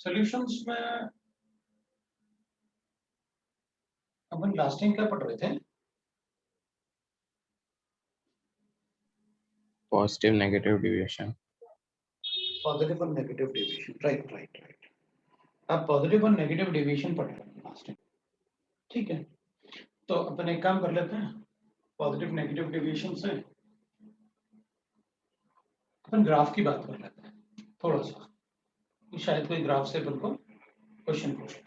Solutions में अपन last time क्या पढ़ रहे थे? Positive negative deviation. पॉजिटिव और नेगेटिव डेविएशन, राइट। अब पॉजिटिव और नेगेटिव डेविएशन पढ़ रहे हैं लास्ट टाइम, ठीक है। तो अपन एक काम कर लेते हैं, पॉजिटिव नेगेटिव डेविएशन से अपन ग्राफ की बात कर लेते हैं थोड़ा सा, शायद कोई ग्राफ से अपन को क्वेश्चन पूछे।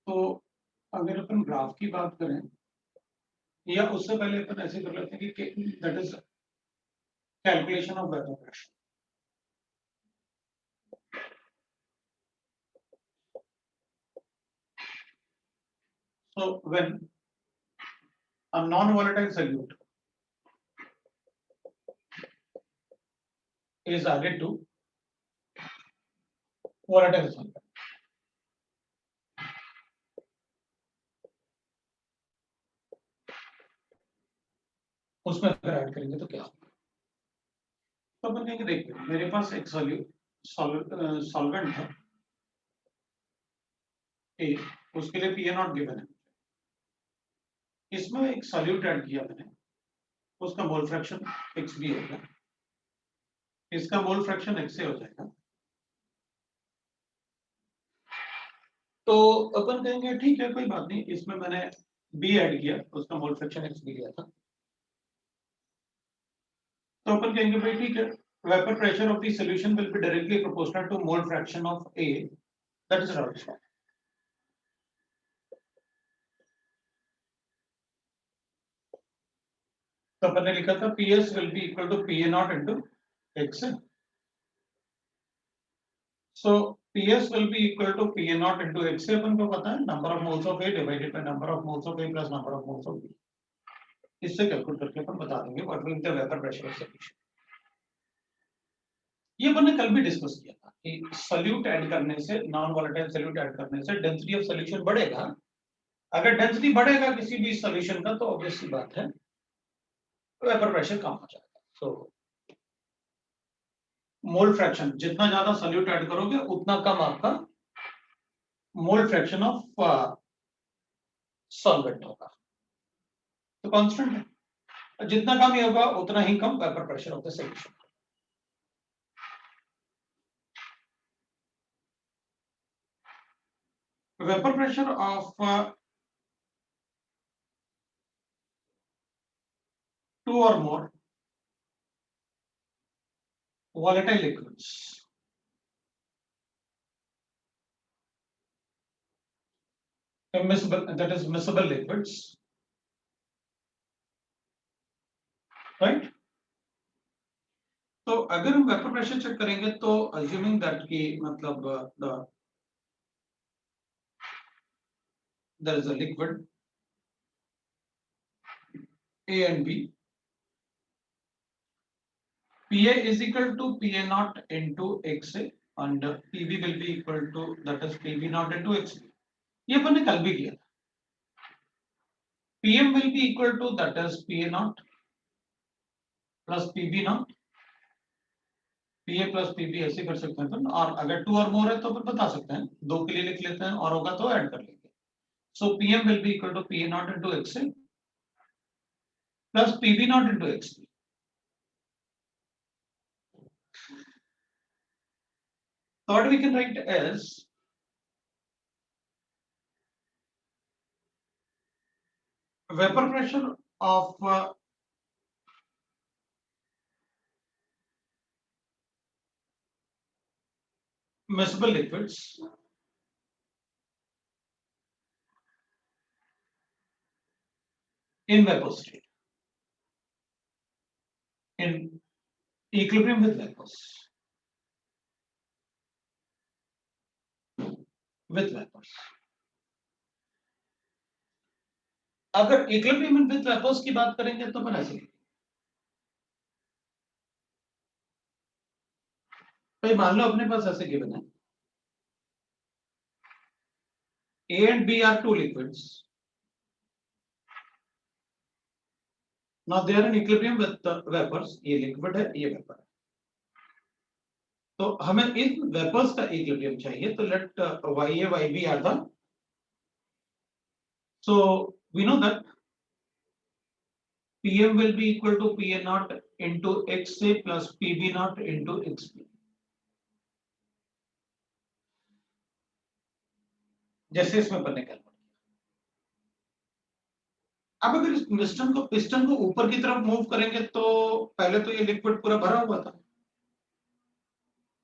तो अगर अपन ग्राफ की बात करें, या उससे पहले अपन ऐसे कर लेते हैं कि that is calculation of vapour pressure. So when a non-volatile solute is added to volatile solvent, उसमें अगर ऐड करेंगे तो क्या होगा? तो अपन कहेंगे देखिए मेरे पास एक सॉल्वेंट है ए, उसके लिए पी ए नॉट गिवन है, इसमें एक सॉल्यूट ऐड किया मैंने, उसका मोल फ्रैक्शन एक्स बी होगा, इसका मोल फ्रैक्शन एक्स ए हो जाएगा। तो अपन कहेंगे ठीक है कोई बात नहीं, इसमें मैंने बी ऐड किया, उसका मोल फ्रैक्शन एक्स बी लिया था। तो अपन कहेंगे भाई ठीक है, vapour pressure of the solution will be directly proportional to mole fraction of A, that is right. तो अपन ने लिखा था PS will be equal to PA naught into X. So PS will be equal to PA naught into X से अपन को पता है number of moles of A divided by number of moles of A plus number of moles of B. इससे calculate करके अपन बता देंगे what will be the vapor pressure of solution. ये अपन ने कल भी डिस्कस किया था कि सॉल्यूट ऐड करने से, नॉन वोलेटाइल सॉल्यूट ऐड करने से डेंसिटी ऑफ सॉल्यूशन बढ़ेगा। अगर डेंसिटी बढ़ेगा किसी भी सॉल्यूशन का तो ऑब्वियस सी बात है वेपर प्रेशर कम हो जाएगा। सो मोल फ्रैक्शन, जितना ज्यादा सॉल्यूट ऐड करोगे उतना कम आपका मोल फ्रैक्शन ऑफ सॉल्वेंट होगा। तो कांस्टेंट है, जितना कम ही होगा उतना ही कम vapour pressure of the solution. Vapour pressure of two or more volatile liquids immiscible, that is miscible liquids, right? तो अगर हम वेपर प्रेशर चेक करेंगे तो assuming that कि मतलब there is a liquid A and B, PA is equal to PA naught into XA and PB will be equal to that is PB naught into XB. ये अपन ने कल भी किया था। PM will be equal to that is PA naught plus PB naught, PA plus PB ऐसे कर सकते हैं अपन, और अगर 2 और मोर है तो अपन बता सकते हैं, 2 के लिए लिख लेते हैं और होगा तो ऐड कर लेंगे। So PM will be equal to PA naught into XA plus PB naught into XB. So what we can write as vapor pressure of miscible liquids in vapor state, in equilibrium with vapors, with vapors. अगर equilibrium with vapours की बात करेंगे तो अपन ऐसे, तो मान लो अपने पास ऐसे गिवन है A and B are two liquids, now they are in equilibrium with the vapors, ये लिक्विड है ये वेपर है। तो हमें इन वेपर्स का इक्विलिब्रियम चाहिए, तो let YA YB are the, so we know that PM will be equal to PA naught into XA plus PB naught into XB. जैसे इसमें अपन ने कैलकुलेट किया। अब अगर इस पिस्टन को ऊपर की तरफ मूव करेंगे तो पहले तो ये लिक्विड पूरा भरा हुआ था,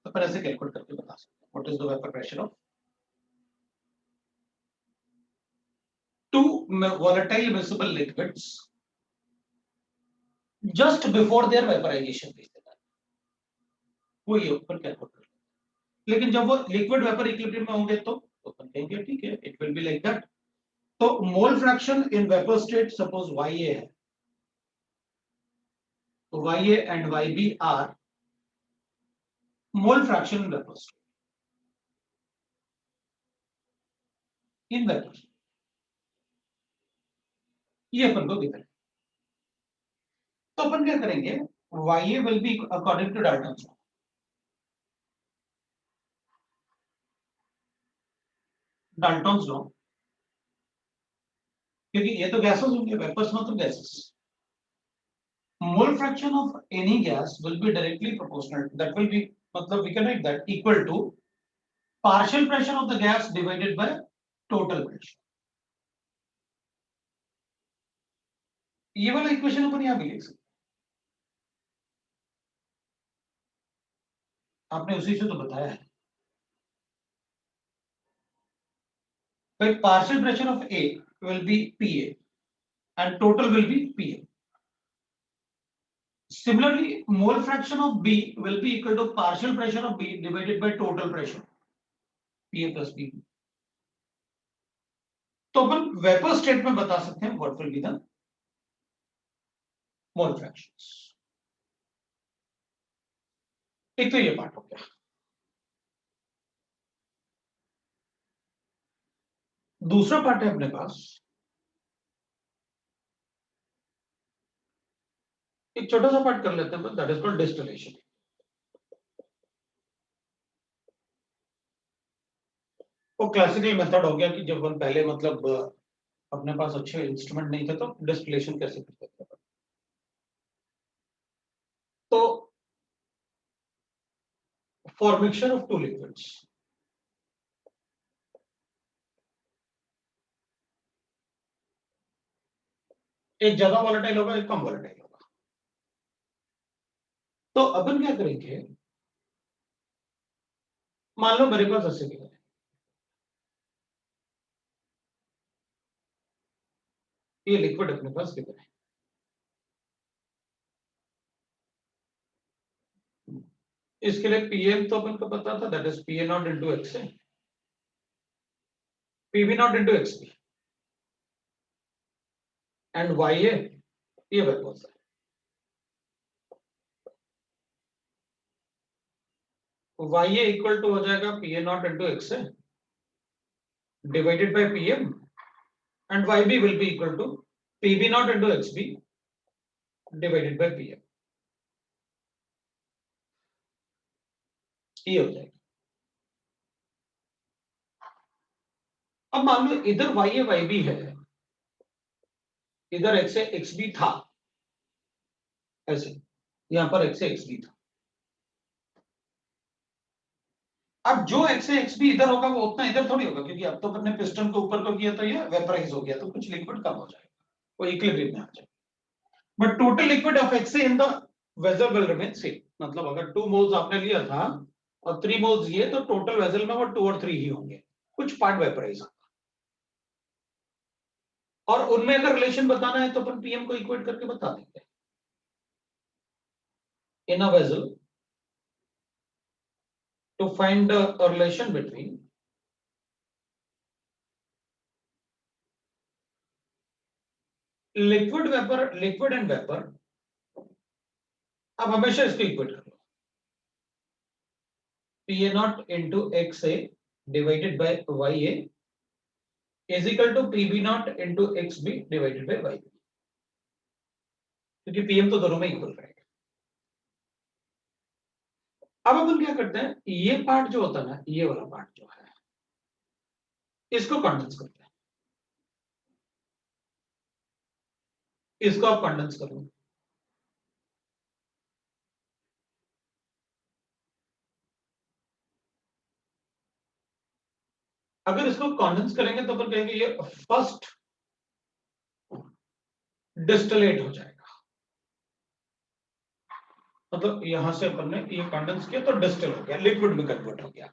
तो अपन ऐसे कैलकुलेट करके बता सकते हैं what is the vapour pressure of two volatile miscible liquids just before their vaporization phase। वो ये ऊपर कैलकुलेट कर, लेकिन जब वो लिक्विड वेपर इक्विलिब्रियम में होंगे तो अपन कहेंगे ठीक है, it will be like that. तो mole fraction in vapour state suppose YA है, तो YA and YB are mole fraction in vapour state, in vapour, ये अपन को दिख रहा है। तो अपन क्या करेंगे, YA will be according to Dalton's law, Dalton's law, क्योंकि ये तो गैसेस होंगे, वेपर्स में तो gases, mole fraction of any gas will be directly proportional, that will be, मतलब we can write that equal to partial pressure of the gas divided by total pressure। ये वाला equation अपन यहां भी लिख सकते, आपने उसी से तो बताया है। फिर partial pressure of A will be PA and total will be PA। Similarly, mole fraction of B will be equal to partial pressure of B divided by total pressure, PA plus B। तो अपन vapour state में बता सकते हैं what will be the mole fractions. एक तो ये part हो गया। दूसरा पार्ट है अपने पास, एक छोटा सा पार्ट कर लेते हैं, दैट इज कॉल्ड डिस्टिलेशन। वो क्लासिकल मेथड हो गया कि जब हम पहले मतलब अपने पास अच्छे इंस्ट्रूमेंट नहीं थे तो डिस्टिलेशन कैसे करते थे। तो for mixture of two liquids, एक ज्यादा वोलेटाइल होगा, एक कम वोलेटाइल होगा। तो अपन क्या करेंगे, मान लो मेरे पास 80 किलो है, ये लिक्विड अपने पास कितना है, इसके लिए पीएम तो अपन को पता था, that is PA not into XA, PB not into XB and YA ये वेपर है। YA इक्वल टू हो जाएगा PA not into XA divided bye PM and YB will be equal to PB naught into XB divided by PM। ये हो जाएगा। अब मान लो इधर YA YB है, इधर XA XB था, ऐसे यहां पर XA XB था। अब जो XA XB इधर होगा वो उतना इधर थोड़ी होगा, क्योंकि अब तो अपने पिस्टन को ऊपर को किया तो ये वेपराइज हो गया, तो कुछ लिक्विड कम हो जाएगा, वो इक्विलिब्रियम में आ जाएगा। But total liquid of XA in the vessel will remain same, मतलब अगर 2 मोल्स आपने लिया था और 3 मोल्स ये, तो टोटल वेसल में वो 2 और 3 ही होंगे, कुछ पार्ट वेपराइज होगा। और उनमें अगर रिलेशन बताना है तो अपन पीएम को इक्वेट करके बता देंगे। In a vessel to find a relation between liquid and vapour, अब हमेशा इसको इक्वेट कर लो, PA not into XA divided by YA is equal to PB not into XB divided by YB, क्योंकि PM तो दोनों में इक्वल रहेगा। अब अपन क्या करते हैं, ये पार्ट जो होता है ना, ये वाला पार्ट जो है, इसको कंडेंस करते हैं, इसको आप कंडेंस कर लो। अगर इसको कंडेंस करेंगे तो अपन कहेंगे ये फर्स्ट डिस्टिलेट हो जाएगा, मतलब यहां से अपन ने ये कंडेंस किया तो डिस्टिल हो गया, लिक्विड में कन्वर्ट हो गया।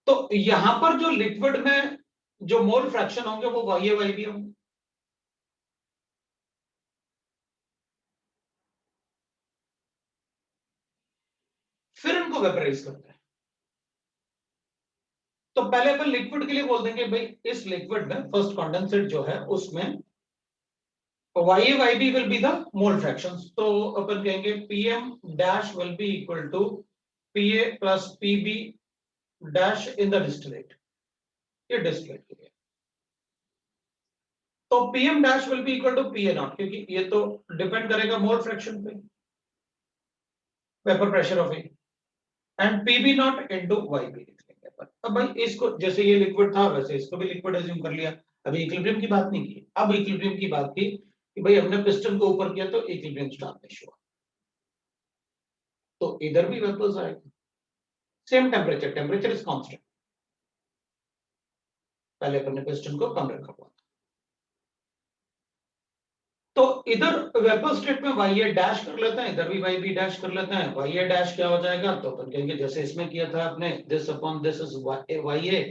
तो यहां पर जो लिक्विड में जो मोल फ्रैक्शन होंगे वो वाई भी होंगे। फिर इनको वेपराइज करते हैं। तो पहले अपन लिक्विड के लिए बोल देंगे भाई इस लिक्विड में फर्स्ट कंडेंसेट जो है उसमें YA will be the mole fractions. तो अपन कहेंगे PM dash will be equal to PA plus PB dash in the distillate. ये distillate के लिए। तो PM dash will be equal to PA naught, क्योंकि ये तो डिपेंड करेगा मोल फ्रैक्शन पे, vapour pressure of A, and PB naught into YB लिख लेंगे अपन। अब भाई इसको जैसे ये लिक्विड था वैसे इसको भी लिक्विड एज्यूम कर लिया। अभी इक्विलिब्रियम की बात नहीं की, अब इक्विलिब्रियम की बात की कि भाई हमने पिस्टन को ऊपर किया तो इक्विलिब्रियम स्टार्ट हुआ, तो इधर भी वेपर्स आएगा, same temperature, temperature is constant. पहले अपन ने पिस्टन को कम रखा हुआ था, तो इधर वेपर स्टेट में YA डैश कर लेते हैं, इधर भी YB डैश कर लेते हैं। YA डैश क्या हो जाएगा, तो अपन कहेंगे जैसे इसमें किया था आपने, this upon this is YA,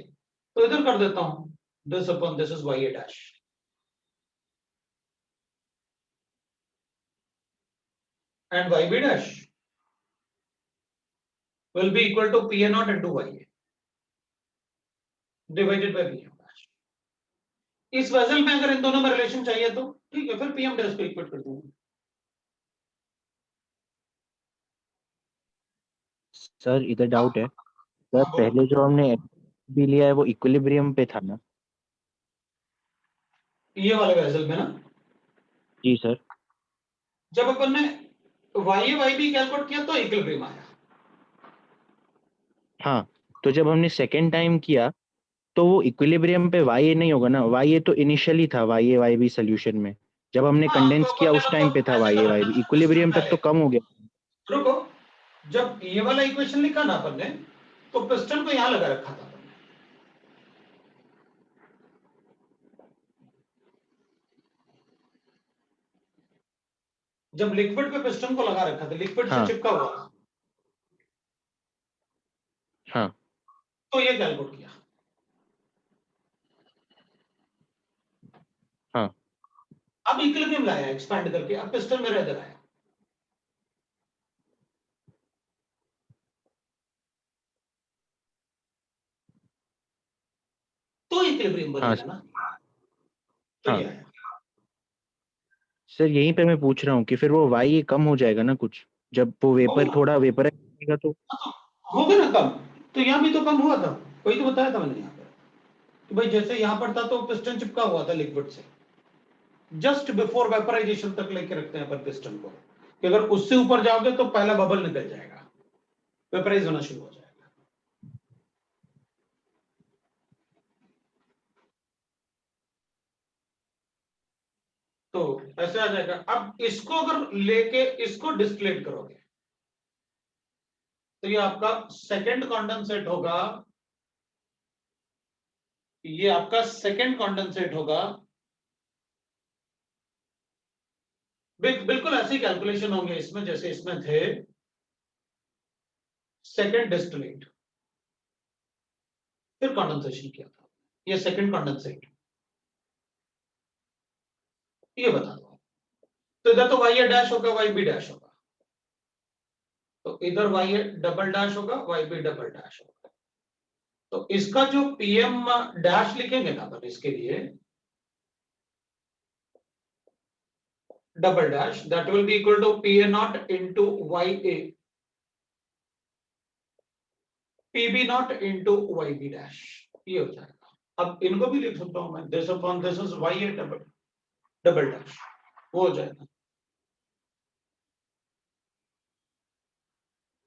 तो इधर कर देता हूं, this upon this is YA dash, and YB dash will be equal to PA naught into YA divided by PM dash। इस वेसल में अगर इन दोनों में रिलेशन चाहिए तो ठीक है, फिर PM डैश को इक्वेट कर दूंगा। सर इधर डाउट है सर, हाँ, बोलो। पहले जो हमने भी लिया है वो इक्विलिब्रियम पे था ना? ये वाले वेसल में ना, जी सर। जब अपन ने YA YB कैलकुलेट किया तो इक्विलिब्रियम आया। हाँ, तो जब हमने सेकेंड टाइम किया तो वो इक्विलिब्रियम पे YA नहीं होगा ना? YA तो इनिशियली था YA YB सोल्यूशन में, जब हमने हाँ, तो कंडेंस अपन किया ने उस टाइम पे था ऐसे YA कर रखा YB, था इक्विलिब्रियम तक पहले। तो कम हो गया। रुको, जब ये वाला इक्वेशन लिखा ना अपन ने, तो पिस्टन को यहां लगा रखा था अपन ने। जब लिक्विड पे पिस्टन को लगा रखा था, लिक्विड से हाँ चिपका हुआ था, हाँ तो ये कैलकुलेट किया। हाँ। अब इक्विलिब्रियम लाया एक्सपैंड करके, अब पिस्टन मेरे इधर आया, तो इक्विलिब्रियम हाँ बनेगा ना, तो ये हाँ आया। सर, यहीं पे मैं पूछ रहा हूँ कि फिर वो YA कम हो जाएगा ना कुछ, जब वो वेपर होगा, थोड़ा वेपर आएगा तो? होगा ना कम, तो यहां भी तो कम हुआ था, वही तो बताया था मैंने यहाँ पे कि भाई जैसे यहां पर था तो पिस्टन चिपका हुआ था लिक्विड से, जस्ट बिफोर वेपराइजेशन तक लेके रखते हैं पर पिस्टन को, कि अगर उससे ऊपर जाओगे तो पहला बबल निकल जाएगा, वेपराइज होना शुरू हो जाएगा। तो ऐसे आ जाएगा। अब इसको अगर लेके इसको डिस्टिलेट करोगे तो ये आपका सेकंड कंडेंसेट होगा, ये आपका सेकंड कंडेंसेट होगा। बिल्कुल ऐसे कैलकुलेशन होंगे इसमें जैसे इसमें थे, सेकंड डिस्टिलेट फिर कंडेंसेशन किया था, ये सेकंड कंडेंसेट, ये बता दो। तो इधर तो YA डैश होगा, YB डैश होगा, तो इधर YA डबल डैश होगा, YB डबल डैश होगा। तो इसका जो PM डैश लिखेंगे ना अपन इसके लिए, double dash, that will be equal to PA not into YA, PB not into YB dash, ये हो जाएगा। अब इनको भी लिख सकता हूं मैं, this upon this is YA double double dash, वो हो जाएगा।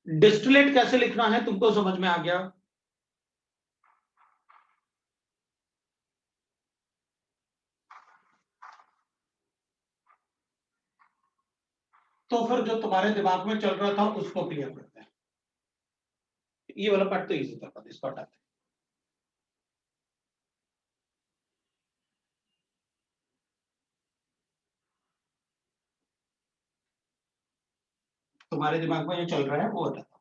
डिस्टिलेट कैसे लिखना है तुमको समझ में आ गया? तो फिर जो तुम्हारे दिमाग में चल रहा था उसको क्लियर करते हैं। ये वाला पार्ट तो इजी था, इसको हटाते हैं। तुम्हारे दिमाग में जो चल रहा है वो हटाता हूं।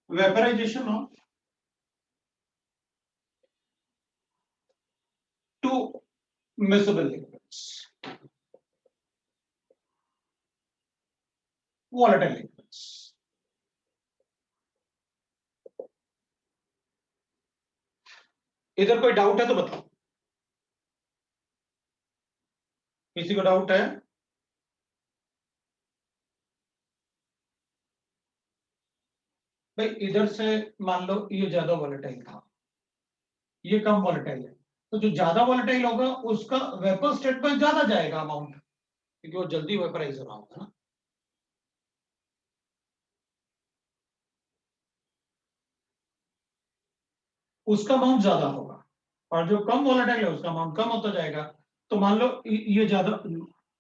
Vaporisation of two miscible liquids, volatile liquids. इधर कोई डाउट है तो बताओ, किसी को डाउट है? भाई इधर से मान लो ये ज्यादा वॉलेटाइल था, ये कम वॉलेटाइल है, तो जो ज्यादा वॉलेटाइल होगा उसका वेपर स्टेट में ज्यादा जाएगा अमाउंट, क्योंकि वो जल्दी वेपराइज हो रहा होगा ना। उसका अमाउंट ज्यादा होगा, और जो कम वॉलेटाइल है उसका अमाउंट कम होता जाएगा। तो मान लो ये ज्यादा,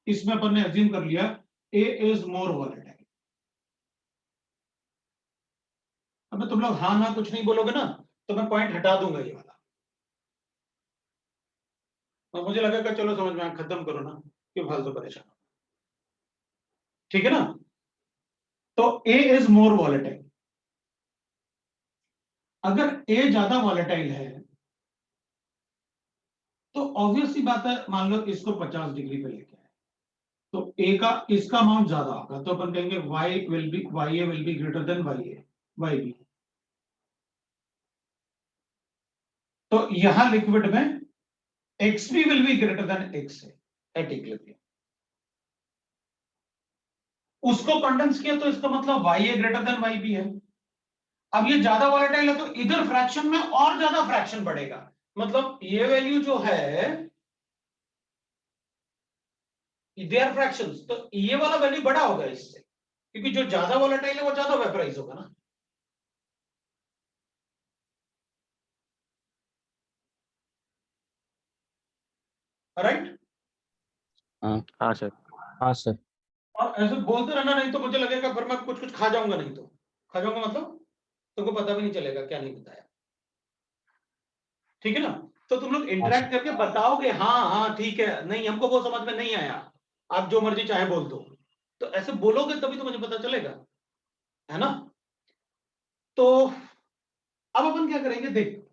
इसमें अपन ने अज्यूम कर लिया ए इज मोर वॉलेटाइल। अब तुम लोग हाँ ना कुछ नहीं बोलोगे ना, तो मैं पॉइंट हटा दूंगा ये वाला, और मुझे लगेगा चलो समझ में खत्म करो ना, क्यों फालतू परेशान हो। ठीक है ना? तो ए इज मोर वॉलेटाइल, अगर ए ज्यादा वॉलेटाइल है तो ऑब्वियस सी बात है, मान लो इसको 50 डिग्री पे लेके आए, तो ए का इसका अमाउंट ज्यादा होगा, तो अपन कहेंगे Y A will be greater than Y B. तो यहां लिक्विड में X B will be greater than X A at equilibrium. उसको कंडेंस किया तो इसका मतलब Y A greater than Y B है। अब ये ज्यादा वॉलेटाइल है तो इधर फ्रैक्शन में और ज्यादा फ्रैक्शन बढ़ेगा, मतलब ये वैल्यू जो है दे आर फ्रैक्शंस, तो ये वाला वैल्यू बड़ा होगा इससे, क्योंकि जो ज्यादा वॉलेटाइल है वो ज्यादा वेपराइज होगा ना। राइट? हाँ सर। हाँ सर। और ऐसे बोलते रहना, नहीं तो मुझे लगेगा फिर मैं कुछ कुछ खा जाऊंगा, नहीं तो खा जाऊंगा मतलब तुमको पता भी नहीं चलेगा क्या नहीं बताया। ठीक है ना? तो तुम लोग इंटरेक्ट करके बताओगे हाँ हाँ ठीक है, नहीं हमको वो समझ में नहीं आया, आप जो मर्जी चाहे बोल दो, तो ऐसे बोलोगे तभी तो मुझे पता चलेगा, है ना? तो अब अपन क्या करेंगे, देख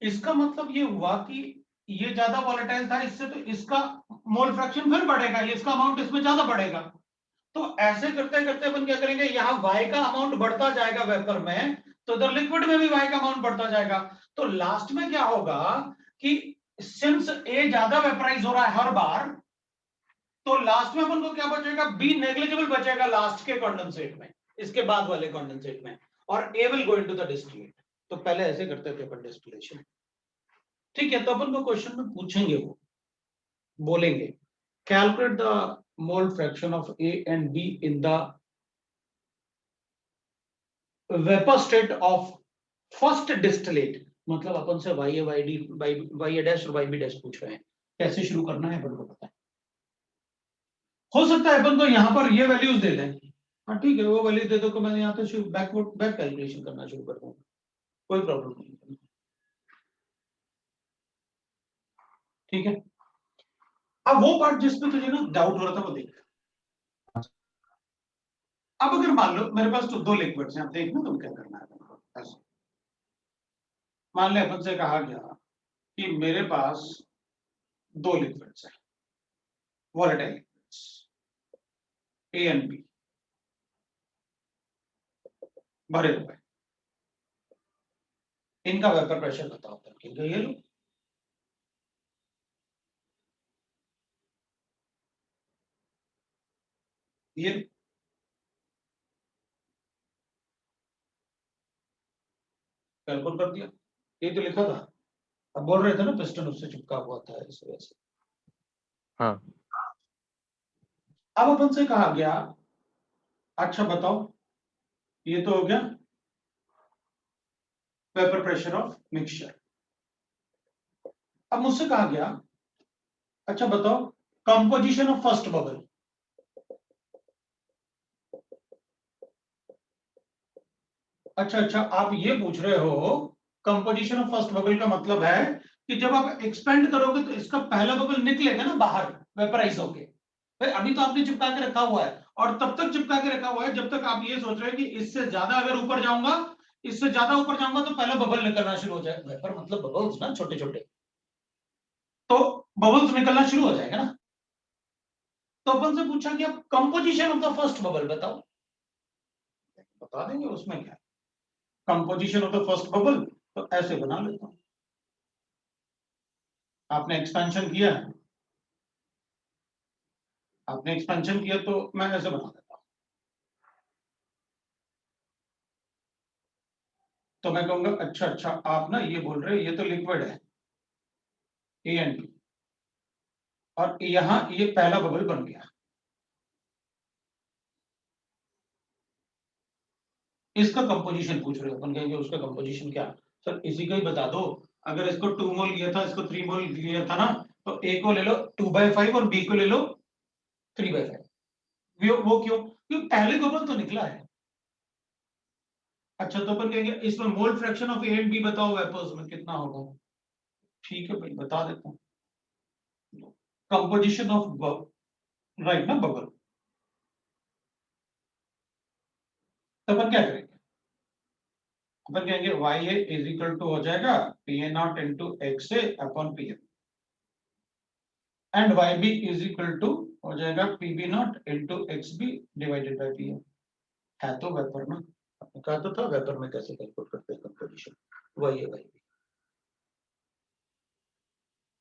इसका मतलब ये हुआ कि ये ज्यादा वॉलेटाइल था इससे, तो इसका मोल फ्रैक्शन फिर बढ़ेगा, इसका अमाउंट इसमें ज्यादा बढ़ेगा। तो ऐसे करते करते अपन क्या करेंगे, यहां वाई का अमाउंट बढ़ता जाएगा वेपर में, तो इधर लिक्विड में भी वाई का अमाउंट बढ़ता जाएगा। तो लास्ट में क्या होगा कि सिंस ए ज्यादा वेपराइज हो रहा है हर बार, तो लास्ट में अपन को क्या बचेगा, बी नेग्लिजिबल बचेगा लास्ट के कंडेंसेट में, इसके बाद वाले कंडेंसेट में, और A will go into the distillate. तो पहले ऐसे करते थे अपन डिस्टिलेशन। ठीक है, तो अपन को क्वेश्चन में पूछेंगे, वो बोलेंगे calculate the mole fraction of A and be in the vapour state of first distillate. मतलब अपन से वाई ए वाई डी वाई ए डैश और वाई बी डैश पूछ रहे हैं, कैसे शुरू करना है अपन को पता है। हो सकता है अपन को यहां पर ये वैल्यूज दे दें, हाँ ठीक है वो वैल्यू दे दो, तो मैं यहाँ से बैक कैलकुलेशन करना शुरू कर दूंगा, कोई प्रॉब्लम नहीं। ठीक है, अब वो पार्ट जिसमें तुझे ना डाउट हो रहा था वो देख। अब अगर मान लो मेरे पास तो दो लिक्विड्स हैं, अब देखना तुम क्या करना है। ऐसे मान ले अपन से कहा गया कि मेरे पास दो लिक्विड्स हैं, volatile liquids A and B भरे हुए, इनका वेपर प्रेशर बताओ, इनका ये लो। ये कैलकुलेट कर दिया, ये तो लिखा था। अब बोल रहे थे ना पिस्टन उससे चिपका हुआ था इस वजह से। हाँ अब अपन से कहा गया, अच्छा बताओ, ये तो हो गया वेपर प्रेशर ऑफ मिक्सचर। अब मुझसे कहा गया, अच्छा बताओ कंपोजिशन ऑफ फर्स्ट बबल। अच्छा, आप ये पूछ रहे हो कंपोजिशन ऑफ फर्स्ट बबल का मतलब है कि जब आप एक्सपेंड करोगे तो इसका पहला बबल निकलेगा ना बाहर वेपराइज होके। भाई अभी तो आपने चिपका के रखा हुआ है, और तब तक चिपका के रखा हुआ है जब तक आप ये सोच रहे हैं कि इससे ज्यादा अगर ऊपर जाऊंगा, इससे ज्यादा ऊपर जाऊंगा तो पहला बबल निकलना शुरू हो जाएगा। वेपर मतलब बबल्स ना, छोटे छोटे, तो बबल्स निकलना शुरू हो जाएगा ना। तो अपन से पूछा कि आप composition of the first bubble बताओ, बता देंगे उसमें क्या composition of the first bubble. तो ऐसे बना लेता हूं, आपने एक्सपेंशन किया, आपने एक्सपेंशन किया तो मैं ऐसे बना देता हूं। तो मैं कहूंगा अच्छा आप ना ये बोल रहे हैं ये तो लिक्विड है ए एंड बी, और यहां ये पहला बबल बन गया, इसका कंपोजिशन पूछ रहे हो। अपन कहेंगे उसका कंपोजिशन क्या, सर इसी का ही बता दो। अगर इसको 2 मोल लिया था, इसको 3 मोल लिया था ना, तो ए को ले लो 2/5 और बी को ले लो 3/5। वो क्यों, क्योंकि पहले बबल तो निकला है। अच्छा तो अपन कहेंगे इसमें mole fraction of A and B बताओ वेपर्स में कितना होगा। ठीक है भाई बता देता हूँ, कंपोजिशन ऑफ राइट ना बबल। तो अपन क्या करेंगे, अपन कहेंगे Y A is equal to हो जाएगा P A not into X A upon P M, and Y B is equal to हो जाएगा P B not into X B divided by P M. है तो वेपर में, आपने कहा तो था वेपर में कैसे कैलकुलेट करते हैं कंपोजिशन, वही है भाई।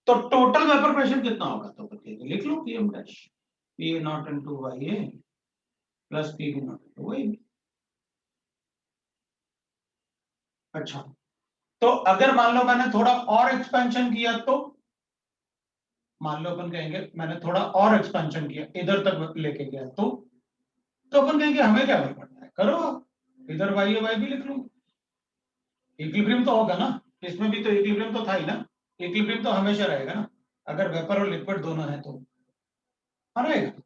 तो टोटल वेपर प्रेशर कितना होगा, तो बताइए, लिख लो P M dash P A not into Y A plus P B not into Y B. अच्छा तो अगर मान लो मैंने थोड़ा और एक्सपेंशन किया, तो मान लो अपन कहेंगे मैंने थोड़ा और एक्सपेंशन किया इधर तक लेके गया, तो अपन कहेंगे हमें क्या फर्क पड़ता है, करो आप, इधर वाई है वाई भी लिख लो, इक्विलिब्रियम तो होगा ना, इसमें भी तो इक्विलिब्रियम तो था ही ना, इक्विलिब्रियम तो हमेशा रहेगा ना, अगर वेपर और लिक्विड दोनों है तो हाँ रहेगा।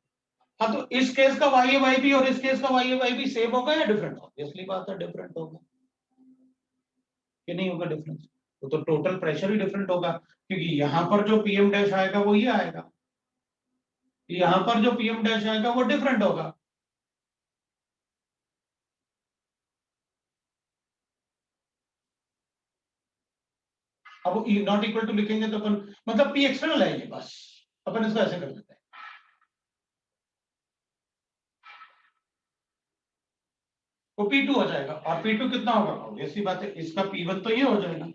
हाँ तो इस केस का वाई है वाई भी और इस केस का वाई है वाई भी सेम होगा या डिफरेंट, ऑब्वियसली बात है डिफरेंट होगा, कि नहीं होगा डिफरेंस, तो टोटल प्रेशर ही डिफरेंट होगा, क्योंकि यहां पर जो पीएम डैश आएगा वो ये आएगा, यहां पर जो पीएम डैश आएगा वो डिफरेंट होगा। अब नॉट इक्वल टू लिखेंगे तो अपन मतलब पी एक्सटर्नल है ये, बस अपन इसको ऐसे कर देते हैं, वो P2 हो जाएगा, और P2 कितना होगा, ऑब्वियसली बात है इसका P1 तो ये हो जाएगा।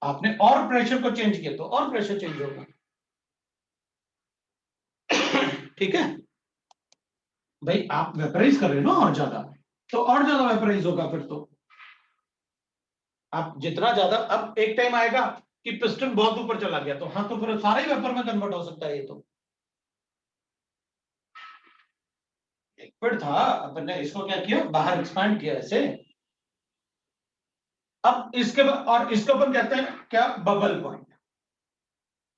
आपने और प्रेशर को चेंज किया तो और प्रेशर चेंज होगा, ठीक है भाई, आप वेपराइज कर रहे हो ना और ज्यादा, तो और ज्यादा वेपराइज होगा फिर तो, आप जितना ज्यादा, अब एक टाइम आएगा कि पिस्टन बहुत ऊपर चला गया, तो हाँ तो फिर सारे ही वेपर में कन्वर्ट हो सकता है, ये तो लिक्विड था, अपन ने इसको क्या किया बाहर एक्सपैंड किया ऐसे। अब इसके बाद और इसको अपन कहते हैं क्या, bubble point,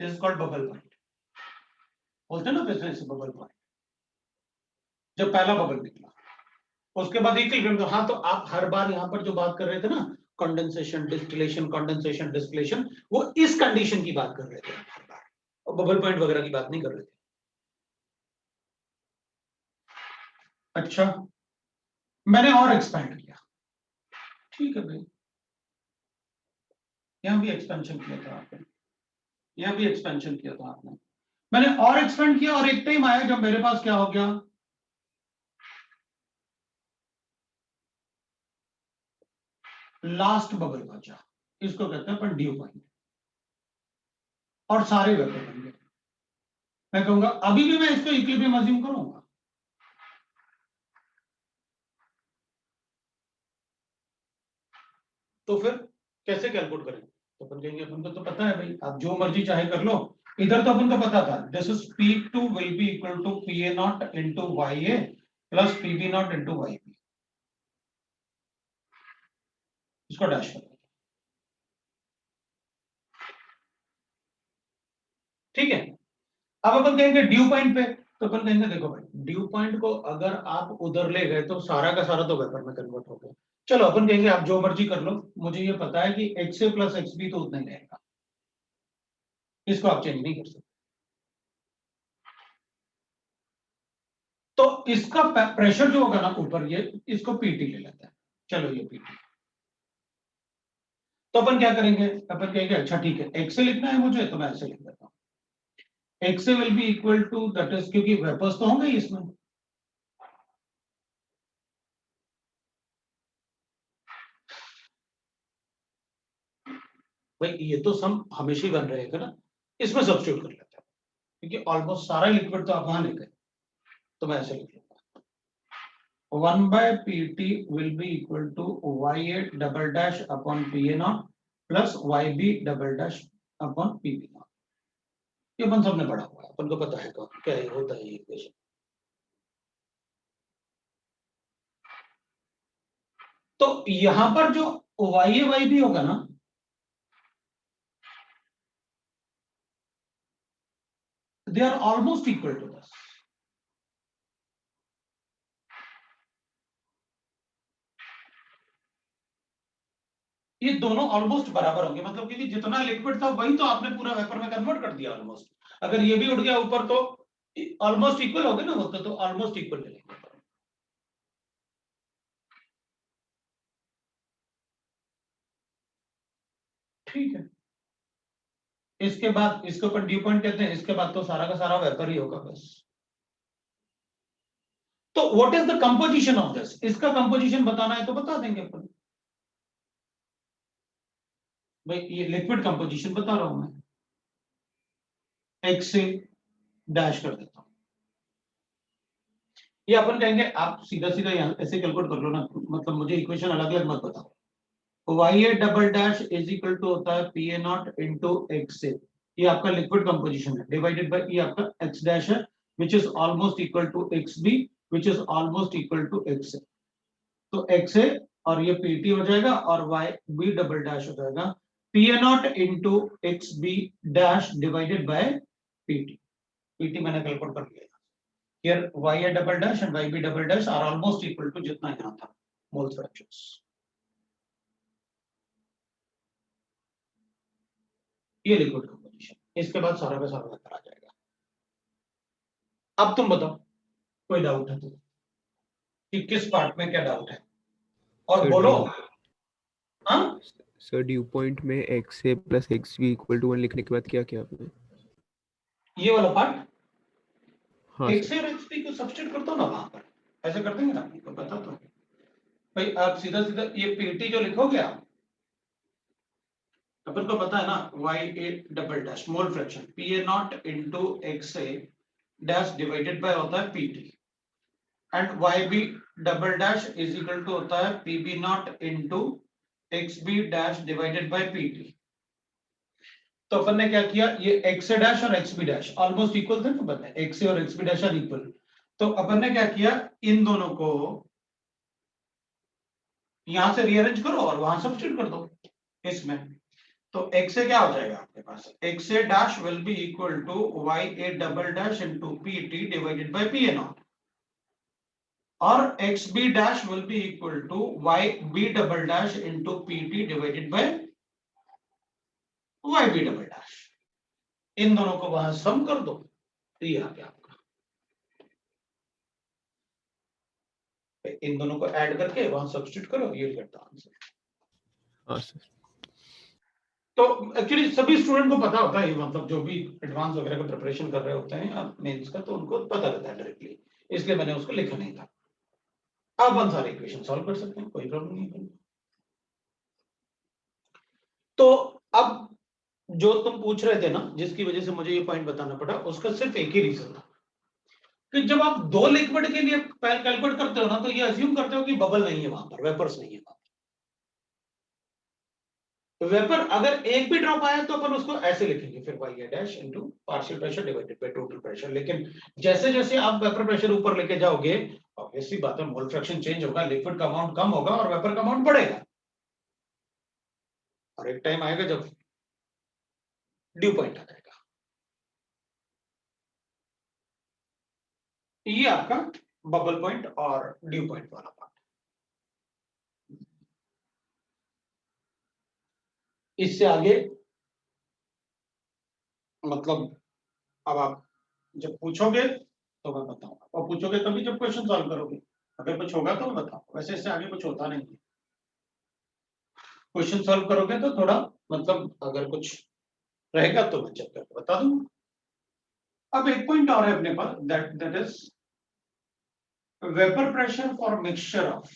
is called bubble point, बोलते हैं ना पिस्टन से बबल पॉइंट, जब पहला बबल निकला उसके बाद इक्विलिब्रियम। हाँ तो आप हर बार यहां पर जो बात कर रहे थे ना, कंडेंसेशन डिस्टिलेशन, वो इस कंडीशन की बात कर रहे थे हर बार, और बबल पॉइंट वगैरह की बात नहीं कर रहे थे। अच्छा मैंने और एक्सपैंड किया, ठीक है भाई, यहां भी एक्सपेंशन किया था आपने, यहां भी एक्सपेंशन किया था आपने, मैंने और एक्सपेंड किया, और एक टाइम आया जब मेरे पास क्या हो गया, लास्ट बबल बचा, इसको कहते हैं अपन ड्यू पॉइंट, और सारे वेपर बन गए। मैं कहूंगा अभी भी मैं इसको इक्विलिब्रियम अज्यूम करूंगा, तो फिर कैसे कैलकुलेट करेंगे? तो अपन कहेंगे अपन को तो पता है भाई, आप जो मर्जी चाहे कर लो, इधर तो अपन को पता था this is P2 will be equal to PA not into YA plus PB not into YB, इसको डैश कर, ठीक है। अब अपन कहेंगे ड्यू पॉइंट पे, तो अपन कहेंगे देखो भाई ड्यू पॉइंट को अगर आप उधर ले गए तो सारा का सारा तो वेपर में कन्वर्ट हो गया, चलो अपन कहेंगे आप जो मर्जी कर लो, मुझे ये पता है कि XA प्लस XB तो उतना ही रहेगा, इसको आप चेंज नहीं कर सकते। तो इसका प्रेशर जो होगा ना ऊपर, ये इसको पीटी ले लेते हैं, चलो ये पीटी। तो अपन क्या करेंगे, अपन कहेंगे अच्छा ठीक है एक्से लिखना है मुझे, तो मैं ऐसे लिख देता हूं, X will be equal to that is, क्योंकि वेपर्स तो होंगे ही इसमें, भाई ये तो सम हमेशा ही बन रहेगा ना, इसमें सब्स्टिट्यूट कर लेते हैं, क्योंकि ऑलमोस्ट सारा लिक्विड तो आप वहां ले गए, तो मैं ऐसे लिख लूंगा 1 by PT will be equal to YA double dash upon PA naught plus YB double dash upon PB naught। ये अपन सबने पढ़ा हुआ है, अपन को पता है क्या होता है ये इक्वेशन। तो यहां पर जो YA YB होगा ना, they are almost equal to this, ये दोनों ऑलमोस्ट बराबर होंगे, मतलब क्योंकि जितना लिक्विड था वही तो आपने पूरा वेपर में कन्वर्ट कर दिया ऑलमोस्ट, अगर ये भी उड़ गया ऊपर तो ऑलमोस्ट इक्वल हो गए ना, होता तो ऑलमोस्ट इक्वल ले लेंगे। ठीक है, इसके बाद इसको अपन ड्यू पॉइंट कहते हैं, इसके बाद तो सारा का सारा वेपर ही होगा बस। तो what is the composition of this, इसका कंपोजिशन बताना है तो बता देंगे अपन, भाई ये लिक्विड कंपोजिशन बता रहा हूं मैं, एक्स से डैश कर देता हूं, ये अपन कहेंगे आप सीधा सीधा यहां ऐसे कैलकुलेट कर लो ना, मतलब मुझे इक्वेशन अलग अलग मत बताओ। YA double dash is equal to होता है PA नॉट इंटू एक्स से, ये आपका लिक्विड कंपोजिशन है, डिवाइडेड बाय ये आपका एक्स डैश है which is almost equal to XB which is almost equal to X से, तो एक्स ए और ये पीटी हो जाएगा और वाई बी डबल डैश हो जाएगा PA not into XB dash divided bye PT, PT मैंने कैलकुलेट कर लिया, here YA double dash and YB double dash are almost equal to जितना यहाँ था मोल्स फ्रैक्शंस, ये लिक्विड कंपोजिशन, इसके बाद सारा का सारा वेपर आ जाएगा। अब तुम बताओ कोई डाउट है तो, कि किस पार्ट में क्या डाउट है, और Sir, बोलो। ड्यू हाँ सर ड्यू पॉइंट में X A plus X B equal to 1 लिखने के बाद क्या किया आपने? ये वाला पार्ट हाँ एक्स सर। और एक्सपी को सब्स्टिट्यूट कर दो ना वहां पर, ऐसे कर देंगे ना, आपको पता तो है भाई, आप सीधा सीधा ये पीटी जो लिखोगे आप, अपन को पता है ना YA double dash mole fraction PA not into XA dash divided by होता है PT, and YB double dash is equal to होता है PB not into XB dash divided by PT। तो अपन ने क्या किया, ये XA डैश और XB डैश ऑलमोस्ट इक्वल थे, तो बताए XA और XB डैश आर इक्वल, तो अपन ने क्या किया, इन दोनों को यहां से रीअरेंज करो और वहां सब्स्टिट्यूट कर दो इसमें, तो XA क्या हो जाएगा आपके पास, XA dash will be equal to YA double dash into PT divided by PA not, और XB dash will be equal to YB double dash into PT divided by YB double dash, इन दोनों को वहां सम कर दो, तो ये आ गया आपका, इन दोनों को ऐड करके वहां सब्स्टिट्यूट करो, ये करता आंसर। हाँ सर। तो एक्चुअली सभी स्टूडेंट को पता होता है, मतलब जो भी एडवांस वगैरह का प्रिपरेशन कर रहे होते हैं मेंस का, तो उनको पता रहता है डायरेक्टली, इसलिए मैंने उसको लिखा नहीं था। अब हम सारे इक्वेशन सॉल्व कर सकते हैं, कोई प्रॉब्लम नहीं है। तो अब जो तुम पूछ रहे थे ना, जिसकी वजह से मुझे ये पॉइंट बताना पड़ा, उसका सिर्फ एक ही रीजन था कि जब आप दो लिक्विड के लिए कैलकुलेट करते हो ना, तो ये अज्यूम करते हो कि बबल नहीं है वहां पर, वेपर्स नहीं है वहां पर। वेपर अगर एक भी ड्रॉप आया तो अपन उसको ऐसे लिखेंगे, फिर Y dash into partial pressure divided by total pressure. लेकिन जैसे जैसे आप वेपर प्रेशर ऊपर लेके जाओगे, ऑब्वियसली बात है, मोल फ्रैक्शन चेंज होगा, लिक्विड का अमाउंट कम होगा और वेपर का अमाउंट बढ़ेगा। और एक टाइम आएगा जब ड्यू पॉइंट आ जाएगा। ये आपका बबल पॉइंट और ड्यू पॉइंट वाला पार्ट। इससे आगे मतलब अब आप जब पूछोगे तो मैं बताऊंगा, और पूछोगे तभी जब क्वेश्चन सॉल्व करोगे। अगर कुछ होगा तो मैं बताऊंगा, वैसे इससे आगे कुछ होता नहीं है। क्वेश्चन सॉल्व करोगे तो थोड़ा मतलब अगर कुछ रहेगा तो मैं चेक करके बता दूंगा। अब एक पॉइंट और है अपने पास, that is vapour pressure for mixture of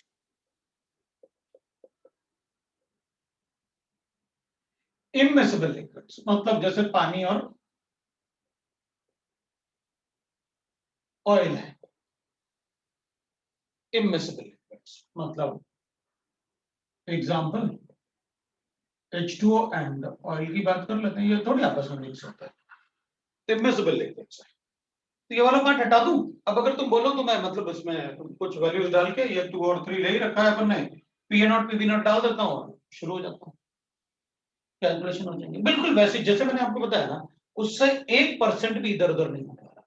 immiscible liquids. मतलब जैसे पानी और ऑयल है, इमिसिबल लिक्विड्स मतलब एग्जांपल H2O एंड ऑयल की बात कर लेते हैं, ये थोड़ी आपस में मिक्स होता है, इमिसिबल लिक्विड्स है। तो ये वाला पार्ट हटा दूं। अब अगर तुम बोलो तो मैं मतलब इसमें कुछ वैल्यूज डाल के, ये 2 और 3 ले ही रखा है अपन ने, P0 PV0 डाल देता हूँ और शुरू हो जाता हूँ, कैलकुलेशन हो जाएंगे बिल्कुल वैसे जैसे मैंने आपको बताया ना, उससे 1% भी इधर उधर नहीं होने वाला।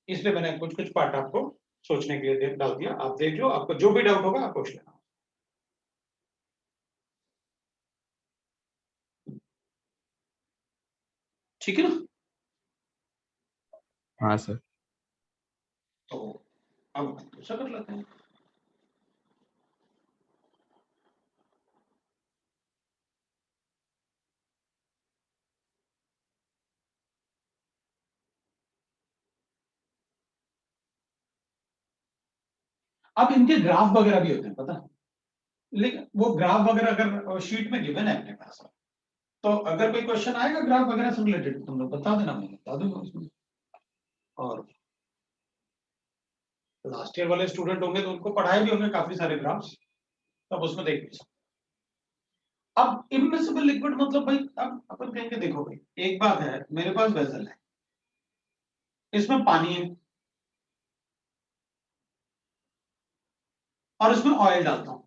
इसलिए मैंने कुछ कुछ पार्ट आपको सोचने के लिए डाल दिया, आप देख लो, आपको जो भी डाउट होगा आप पूछ लेना। ठीक है ना? हाँ सर। तो अब दूसरा कर लेते हैं। अब इनके ग्राफ वगैरह भी होते हैं पता है? लेकिन वो ग्राफ वगैरह अगर शीट में गिवन है अपने पास, तो अगर कोई क्वेश्चन आएगा ग्राफ वगैरह से रिलेटेड तुम लोग बता देना, मैं बता दूंगा उसमें। और लास्ट ईयर वाले स्टूडेंट होंगे तो उनको पढ़ाए भी होंगे काफी सारे ग्राफ्स, तब उसमें देख भी सकते। अब इमिसिबल लिक्विड मतलब भाई, अब अपन कहेंगे देखो भाई, एक बात है, मेरे पास वेसल है, इसमें पानी है और इसमें ऑयल डालता हूं,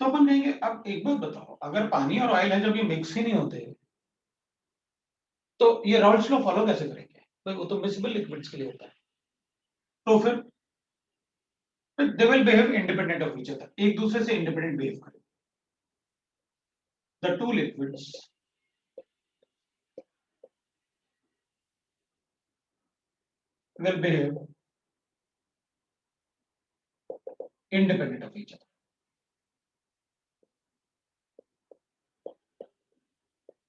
तो अपन कहेंगे अब एक बात बताओ, अगर पानी और ऑयल है जब ये मिक्स ही नहीं होते, तो ये राउल्स लॉ फॉलो कैसे करेंगे भाई? वो तो मिसिबल लिक्विड्स के लिए होता है। तो फिर they will behave independent of each other, एक दूसरे से इंडिपेंडेंट बिहेव करें। The two liquids will behave independent of each other.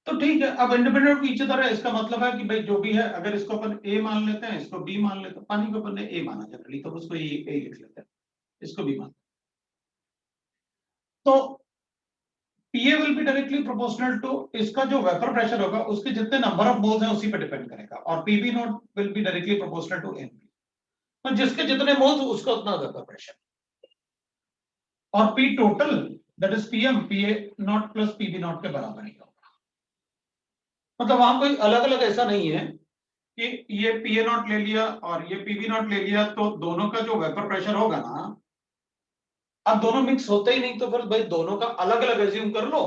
तो ठीक है, अब इंडिपेंडेंट ऑफ ईच अदर है, इसका मतलब है कि भाई जो भी है, अगर इसको अपन ए मान लेते हैं, इसको बी मान लेते हैं, पानी को अपन ने ए माना जनरली, तो उसको ए लिख लेते हैं, इसको बी मान। तो PA will be directly proportional to इसका जो वेपर प्रेशर होगा, उसके जितने नंबर ऑफ मोल्स हैं उसी पे डिपेंड करेगा, और PB not will be directly proportional to MP, तो जिसके जितने मोल्स उसका उतना वेपर प्रेशर। और P total that is PM PA not plus PB not के बराबर ही होगा। मतलब वहां कोई अलग अलग ऐसा नहीं है कि ये पीए नॉट ले लिया और ये पीबी नॉट ले लिया, तो दोनों का जो वेपर प्रेशर होगा ना, अब दोनों मिक्स होते ही नहीं, तो फिर भाई दोनों का अलग अलग एज्यूम कर लो,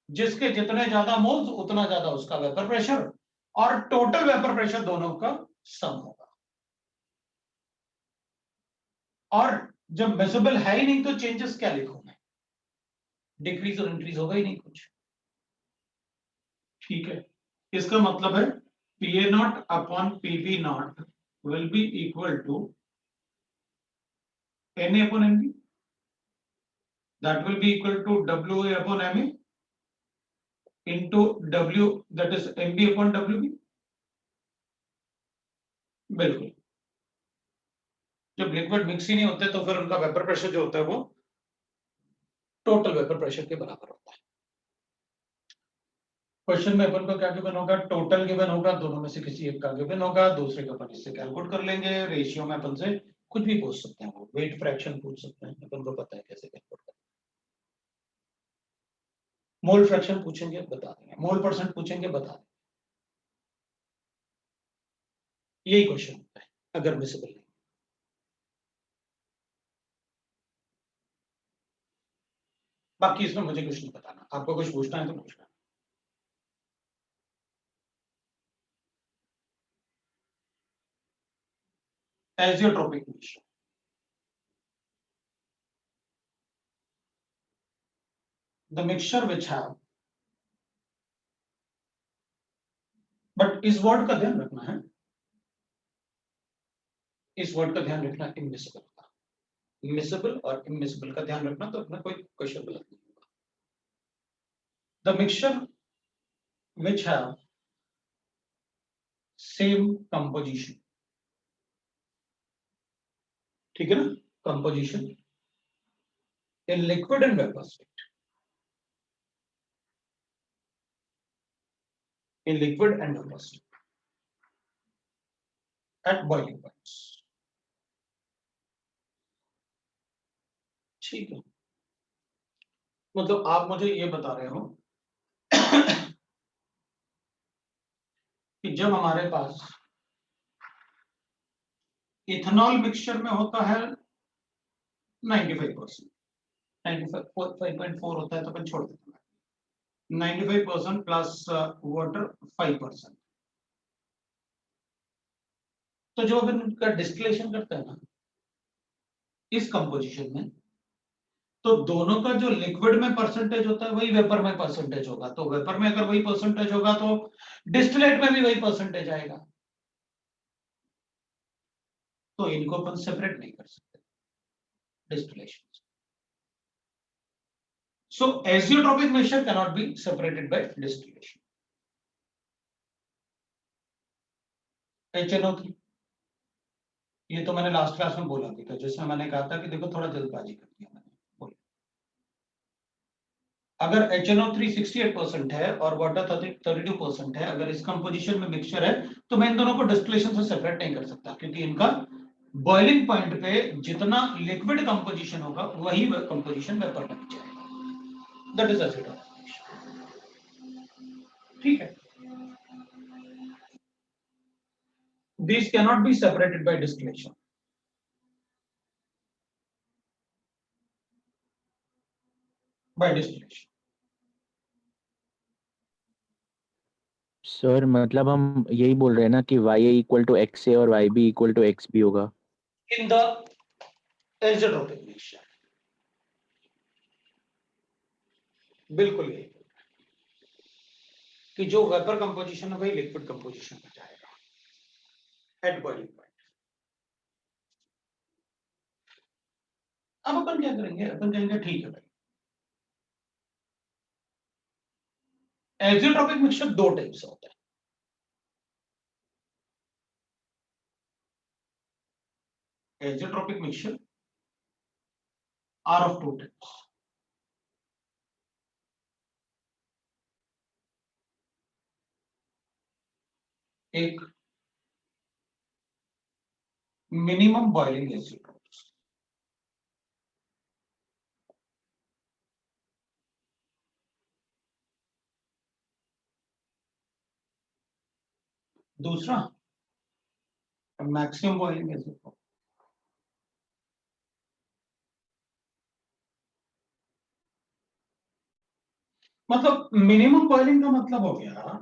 जिसके जितने ज्यादा मोल्स उतना ज्यादा उसका वेपर प्रेशर, और टोटल वेपर प्रेशर दोनों का सम होगा। और जब मेजरेबल है ही नहीं तो चेंजेस क्या लिखूं मैं? डिक्रीज और इंक्रीज होगा ही नहीं कुछ। ठीक है, इसका मतलब है PA not upon PB not will be equal to N A upon NB, that will be equal to WA upon MA into W, that is MB upon WB. बिल्कुल, जब लिक्विड मिक्स ही नहीं होते तो फिर उनका वेपर प्रेशर जो होता है वो टोटल वेपर प्रेशर के बराबर होता है। क्वेश्चन में अपन को क्या गिवन होगा, टोटल गिवन होगा, दोनों में से किसी एक का गिवन होगा, दूसरे का अपन इससे कैलकुलेट कर लेंगे। रेशियो में अपन से कुछ भी पूछ सकते हैं, वो वेट फ्रैक्शन पूछ सकते हैं, अपन को पता है कैसे कैलकुलेट करना। मोल फ्रैक्शन पूछेंगे बता देंगे, मोल परसेंट पूछेंगे बता देंगे। यही क्वेश्चन होता है अगर मिसिबल नहीं। बाकी इसमें मुझे कुछ नहीं बताना, आपको कुछ पूछना है तो पूछना। Azeotropic mixture. The mixture which have, but इस वर्ड का ध्यान रखना है, इस वर्ड का ध्यान रखना इमिसिबल का, मिसिबल और इमिसिबल का ध्यान रखना, तो अपना कोई क्वेश्चन गलत नहीं होगा। The mixture which have same composition, ठीक है ना, composition in liquid and vapor state, in liquid and vapor state at boiling points, ठीक है। मतलब आप मुझे ये बता रहे हो कि जब हमारे पास इथेनॉल मिक्सचर में होता है 95%, 95.4 होता है तो अपन छोड़ देते हैं, 95% प्लस वाटर 5%। तो जो अपन इनका डिस्टिलेशन करते हैं ना इस कंपोजिशन में, तो दोनों का जो लिक्विड में परसेंटेज होता है वही वेपर में परसेंटेज होगा। तो वेपर में अगर वही परसेंटेज होगा तो डिस्टिलेट में भी वही परसेंटेज आएगा। तो इनको अपन सेपरेट नहीं कर सकते distillation. So azeotropic mixture cannot be separated by distillation. HNO3, ये तो मैंने लास्ट क्लास में बोला था, जिसमें मैंने कहा था कि देखो थोड़ा जल्दबाजी कर दिया मैंने, बोला अगर HNO3 68% है और वाटर 32% है, अगर इस कंपोजिशन में मिक्सचर है तो मैं इन दोनों को डिस्टिलेशन से सेपरेट नहीं कर सकता, क्योंकि इनका बॉइलिंग पॉइंट पे जितना लिक्विड कंपोजिशन होगा वही कंपोजिशन वेपर में जाएगा। दैट इज एसिडोट्रोपिक, ठीक है। These cannot be separated by distillation. By distillation. Sir मतलब हम यही बोल रहे हैं ना कि YA इक्वल टू XA और YB इक्वल टू XB होगा In the azeotropic mixture. बिल्कुल यही कि जो वेपर कंपोजिशन है वही लिक्विड कंपोजिशन में जाएगा एट बॉइलिंग पॉइंट। अब अपन क्या करेंगे, अपन कहेंगे ठीक है भाई, एजियोट्रोपिक मिक्सचर दो टाइप से होता है। Azeotropic mixture are of two types. एक मिनिमम बॉइलिंग एजियोट्रोपिक, दूसरा मैक्सिमम बॉइलिंग एजियोट्रोपिक। मतलब मिनिमम बॉइलिंग का मतलब हो गया